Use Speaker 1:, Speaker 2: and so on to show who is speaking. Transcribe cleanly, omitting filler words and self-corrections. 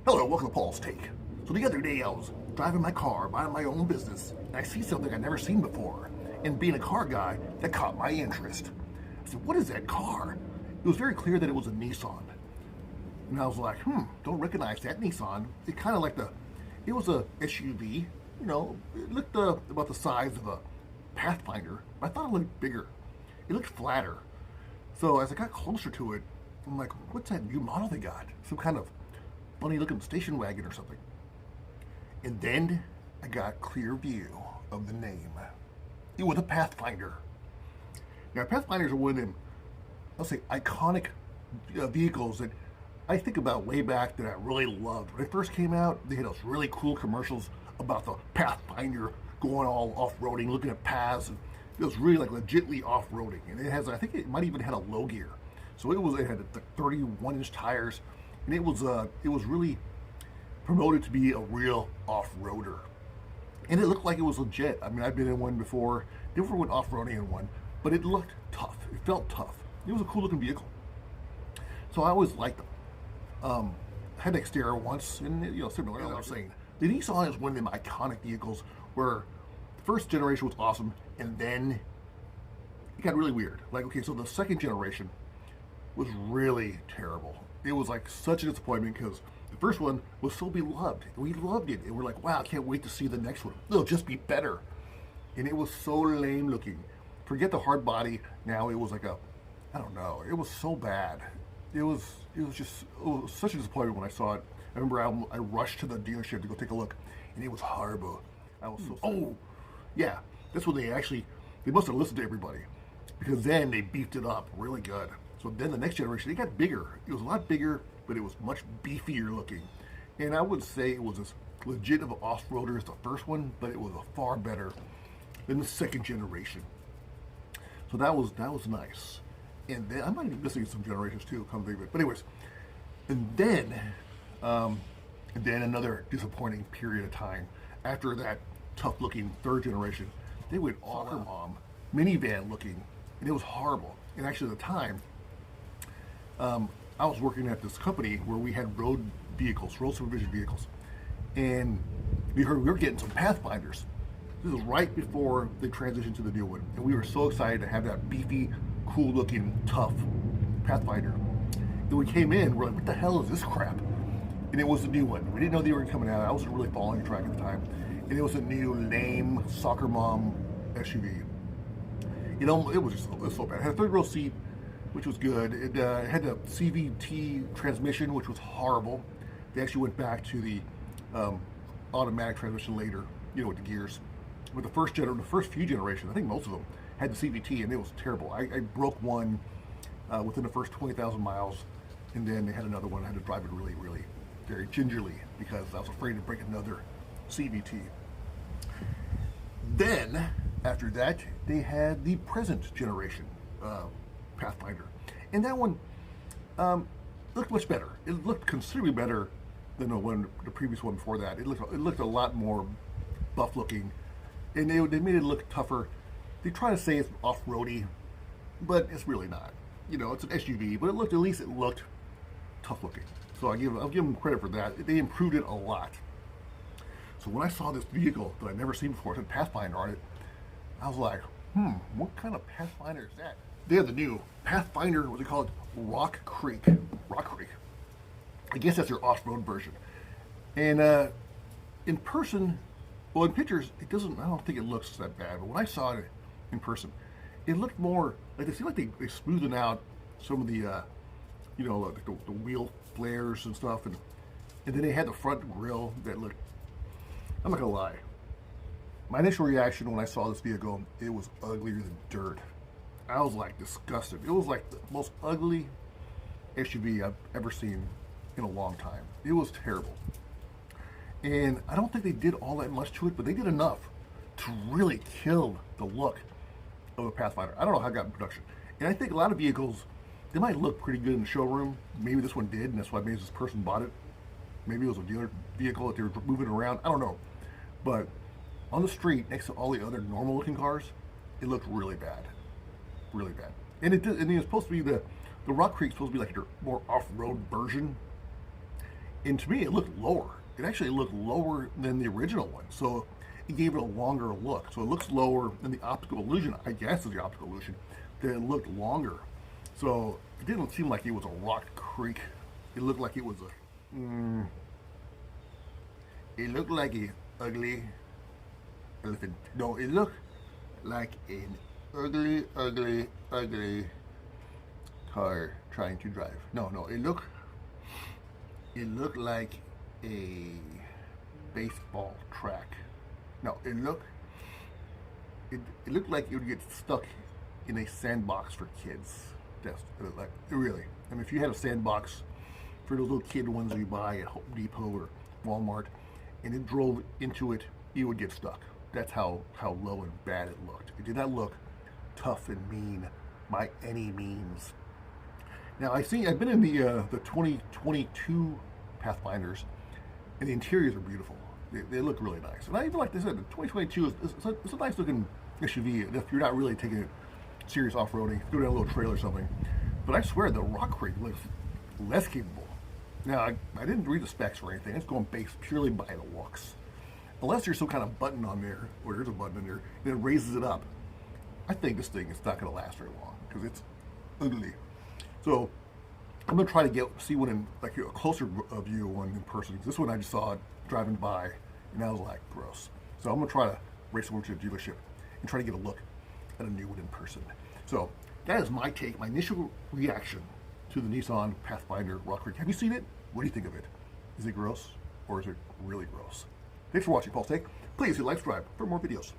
Speaker 1: Hello, welcome to Paul's Take. So the other day I was driving my car, minding my own business, and I see something I'd never seen before. And being a car guy, that caught my interest. I said, what is that car? It was very clear that it was a Nissan. And I was like, don't recognize that Nissan. It kind of like it was a SUV, it looked about the size of a Pathfinder, but I thought it looked bigger. It looked flatter. So as I got closer to it, I'm like, what's that new model they got? Some kind of funny looking station wagon or something. And then I got clear view of the name. It was a Pathfinder. Now Pathfinders are one of them, I'll say, iconic vehicles that I think about way back that I really loved. When it first came out, they had those really cool commercials about the Pathfinder going all off-roading, looking at paths, and it was really like legitly off-roading. And it has, I think it might even had a low gear. So it had like 31-inch tires, and it was really promoted to be a real off-roader. And it looked like it was legit. I mean, I've been in one before, never went off-roading in one, but it looked tough. It felt tough. It was a cool looking vehicle. So I always liked them. Had an Xterra once, and similar. I was saying, the Nissan is one of them iconic vehicles where the first generation was awesome, and then it got really weird. Like, okay, so the second generation was really terrible. It was like such a disappointment because the first one was so beloved. We loved it, and we're like, wow, I can't wait to see the next one. It'll just be better. And it was so lame looking. Forget the hard body. Now it was like I don't know. It was so bad. It was such a disappointment when I saw it. I remember I rushed to the dealership to go take a look, and it was horrible. I was so sad. Oh, yeah. That's when they must have listened to everybody, because then they beefed it up really good. So then the next generation, it got bigger. It was a lot bigger, but it was much beefier looking. And I would say it was as legit of an off-roader as the first one, but it was far better than the second generation. So that was nice. And then I might be missing some generations too, come to think of it. But anyways, and then another disappointing period of time after that tough-looking third generation. They went all minivan looking, and it was horrible. And actually, at the time, I was working at this company where we had road supervision vehicles, and we were getting some Pathfinders. This was right before they transitioned to the new one, and we were so excited to have that beefy, cool-looking, tough Pathfinder. Then we came in, we're like, what the hell is this crap? And it was the new one. We didn't know they were coming out. I wasn't really following the track at the time. And it was a new, lame, soccer mom SUV. It was so bad. It had a third row seat, which was good. It had a CVT transmission, which was horrible. They actually went back to the automatic transmission later, with the gears. With the first few generations, I think most of them had the CVT, and it was terrible. I broke one within the first 20,000 miles, and then they had another one. I had to drive it really, really very gingerly because I was afraid to break another CVT. Then, after that, they had the present generation Pathfinder, and that one looked much better. It looked considerably better than the previous one before that. It looked a lot more buff looking, and they made it look tougher. They try to say it's off-roady, but it's really not. It's an SUV, but at least it looked tough looking. So I'll give them credit for that. They improved it a lot. So when I saw this vehicle that I'd never seen before, it had Pathfinder on it, I was like, what kind of Pathfinder is that? They have the new Pathfinder, what they call it, Rock Creek. I guess that's their off-road version. And in person, well, in pictures, I don't think it looks that bad. But when I saw it in person, it looked more like, it seemed like they smoothed out some of the, like the wheel flares and stuff. And then they had the front grille that looked, I'm not gonna lie, my initial reaction when I saw this vehicle, it was uglier than dirt. I was like disgusted. It was like the most ugly SUV I've ever seen in a long time. It was terrible. And I don't think they did all that much to it, but they did enough to really kill the look of a Pathfinder. I don't know how it got in production. And I think a lot of vehicles, they might look pretty good in the showroom. Maybe this one did, and that's why maybe this person bought it. Maybe it was a dealer vehicle that they were moving around. I don't know. But on the street, next to all the other normal looking cars, it looked really bad. Really bad. And it was supposed to be the Rock Creek's supposed to be like your more off-road version. And to me, it looked lower. It actually looked lower than the original one. So it gave it a longer look. So it looks lower than the optical illusion. I guess is the optical illusion. That it looked longer. So it didn't seem like it was a rock creek. It looked like it was a. It looked like a ugly elephant. No, it looked like an ugly, ugly, ugly car trying to drive. No, it looked like a baseball track. No, it looked like it would get stuck in a sandbox for kids. That's like really. I mean, if you had a sandbox for those little kid ones you buy at Home Depot or Walmart, and it drove into it, you would get stuck. That's how low and bad it looked. It did not look tough and mean by any means. Now I've been in the 2022 Pathfinders, and the interiors are beautiful. They look really nice. And I even like this. The 2022 is a nice looking SUV if you're not really taking it serious off-roading, go down a little trail or something. But I swear the Rock Creek looks less capable. Now I didn't read the specs or anything. It's going based purely by the looks. Unless there's some kind of button on there, or there's a button in there that raises it up. I think this thing is not going to last very long because it's ugly. So I'm going to try to see one in like a closer view one in person. This one I just saw it driving by, and I was like, gross. So I'm going to try to race over to the dealership and try to get a look at a new one in person. So that is my take, my initial reaction to the Nissan Pathfinder Rock Creek. Have you seen it? What do you think of it? Is it gross or is it really gross? Thanks for watching Paul's Take. Please hit like, subscribe for more videos.